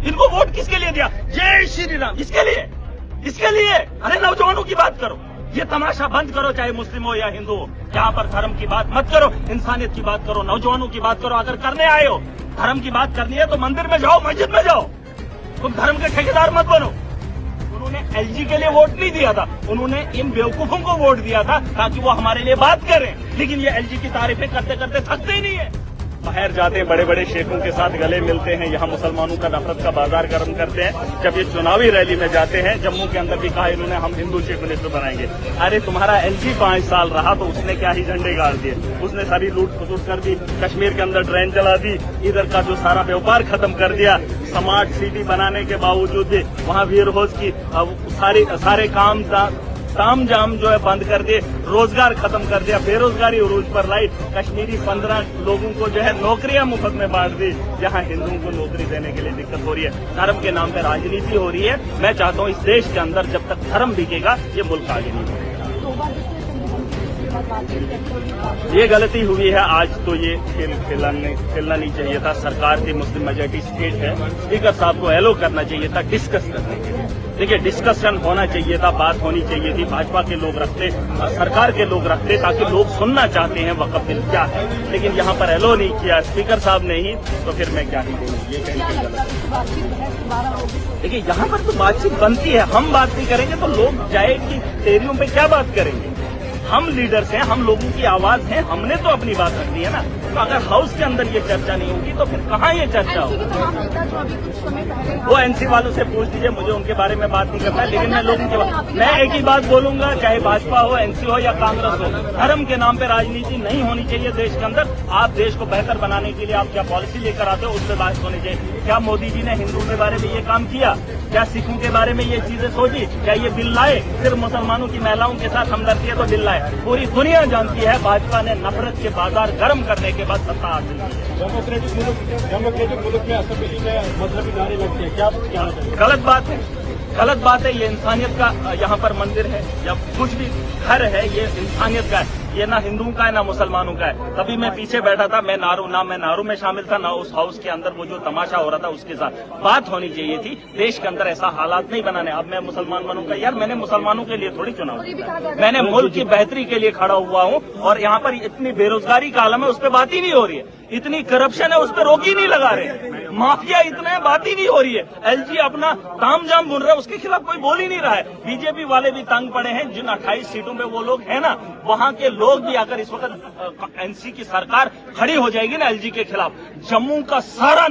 इनको वोट किसके लिए दिया? जय श्री राम, इसके लिए। अरे नौजवानों की बात करो, ये तमाशा बंद करो, चाहे मुस्लिम हो या हिंदू हो। यहाँ पर धर्म की बात मत करो, इंसानियत की बात करो, नौजवानों की बात करो। अगर करने आए हो, धर्म की बात करनी है तो मंदिर में जाओ, मस्जिद में जाओ। तुम धर्म के ठेकेदार मत बनो। उन्होंने एलजी के लिए वोट नहीं दिया था, उन्होंने इन बेवकूफों को वोट दिया था ताकि वो हमारे लिए बात करें। लेकिन ये एलजी की तारीफें करते करते थकते ही नहीं है। बाहर जाते हैं, बड़े बड़े शेखों के साथ गले मिलते हैं, यहाँ मुसलमानों का नफरत का बाजार गर्म करते हैं। जब ये चुनावी रैली में जाते हैं, जम्मू के अंदर भी कहा इन्होंने हम हिंदू चीफ मिनिस्टर बनाएंगे। अरे तुम्हारा एलजी 5 साल रहा तो उसने क्या ही झंडे गाड़ दिए, उसने सारी लूट खसुट कर दी, कश्मीर के अंदर ट्रेन चला दी, इधर का जो सारा व्यापार खत्म कर दिया। स्मार्ट सिटी बनाने के बावजूद भी वहाँ वेयर हाउस की सारे काम ताम जाम जो है बंद कर दिए, रोजगार खत्म कर दिया, बेरोजगारी उरूज पर लाई। कश्मीरी 15 लोगों को जो है नौकरियां मुफ्त में बांट दी। यहाँ हिंदुओं को नौकरी देने के लिए दिक्कत हो रही है। धर्म के नाम पर राजनीति हो रही है। मैं चाहता हूँ इस देश के अंदर जब तक धर्म बिकेगा ये मुल्क आगे नहीं बढ़ेगा। ये गलती हुई है। आज तो ये खेलना नहीं चाहिए था। सरकार की मुस्लिम मेजॉरिटी स्टेट है, स्पीकर साहब को एलो करना चाहिए था डिस्कस करने के लिए। देखिए, डिस्कशन होना चाहिए था, बात होनी चाहिए थी। भाजपा के लोग रखते, सरकार के लोग रखते, ताकि लोग सुनना चाहते हैं वक्फ बिल क्या है। लेकिन यहाँ पर एलो नहीं किया स्पीकर साहब ने ही, तो फिर मैं क्या ही बोलूँ। ये कहीं गलत। देखिए, यहाँ पर तो बातचीत बनती है, हम बात नहीं करेंगे तो लोग जाए कि तेरियों पे क्या बात करेंगे। हम लीडर्स हैं, हम लोगों की आवाज हैं, हमने तो अपनी बात रखनी है ना। तो अगर हाउस के अंदर ये चर्चा नहीं होगी तो फिर कहाँ ये चर्चा होगी? वो एनसी वालों से पूछ दीजिए, मुझे उनके बारे में बात नहीं करना है। लेकिन मैं लोगों के मैं एक ही बात बोलूंगा, चाहे भाजपा हो, एनसी हो या कांग्रेस हो, धर्म के नाम पे राजनीति नहीं होनी चाहिए देश के अंदर। आप देश को बेहतर बनाने के लिए आप क्या पॉलिसी लेकर आते हो, उस पर बात होनी चाहिए। क्या मोदी जी ने हिंदुओं के बारे में ये काम किया? क्या सिखों के बारे में ये चीजें सोची? क्या ये बिल लाए? सिर्फ मुसलमानों की महिलाओं के साथ हमदर्दी है तो बिल लाए? पूरी दुनिया जानती है भाजपा ने नफरत के बाजार गर्म करने के बाद सत्ता हासिल की है। डेमोक्रेटिक मुल्क में असेंबली में मजहबी नारे लगते हैं, क्या कहना चाहिए? गलत बात है। ये इंसानियत का यहाँ पर मंदिर है या कुछ भी घर है, ये इंसानियत का है। ये ना हिंदुओं का है ना मुसलमानों का है। तभी मैं पीछे बैठा था, मैं नारों में शामिल था, ना उस हाउस के अंदर वो जो तमाशा हो रहा था उसके साथ बात होनी चाहिए थी। देश के अंदर ऐसा हालात नहीं बनाने। अब मैं मुसलमान बनूंगा? यार, मैंने मुसलमानों के लिए थोड़ी चुनाव किया, मैंने मुल्क की बेहतरी के लिए खड़ा हुआ हूँ। और यहाँ पर इतनी बेरोजगारी का आलम है, उस पर बात ही नहीं हो रही है। इतनी करप्शन है, उस पर रोक ही नहीं लगा रहे। माफिया इतने है, बात ही नहीं हो रही है। एलजी अपना ताम जाम बुन रहा है, उसके खिलाफ कोई बोल ही नहीं रहा है। बीजेपी वाले भी तंग पड़े हैं। जिन 28 सीटों पे वो लोग हैं ना, वहां के लोग भी अगर इस वक्त एनसी की सरकार खड़ी हो जाएगी ना एलजी के खिलाफ, जम्मू का सारा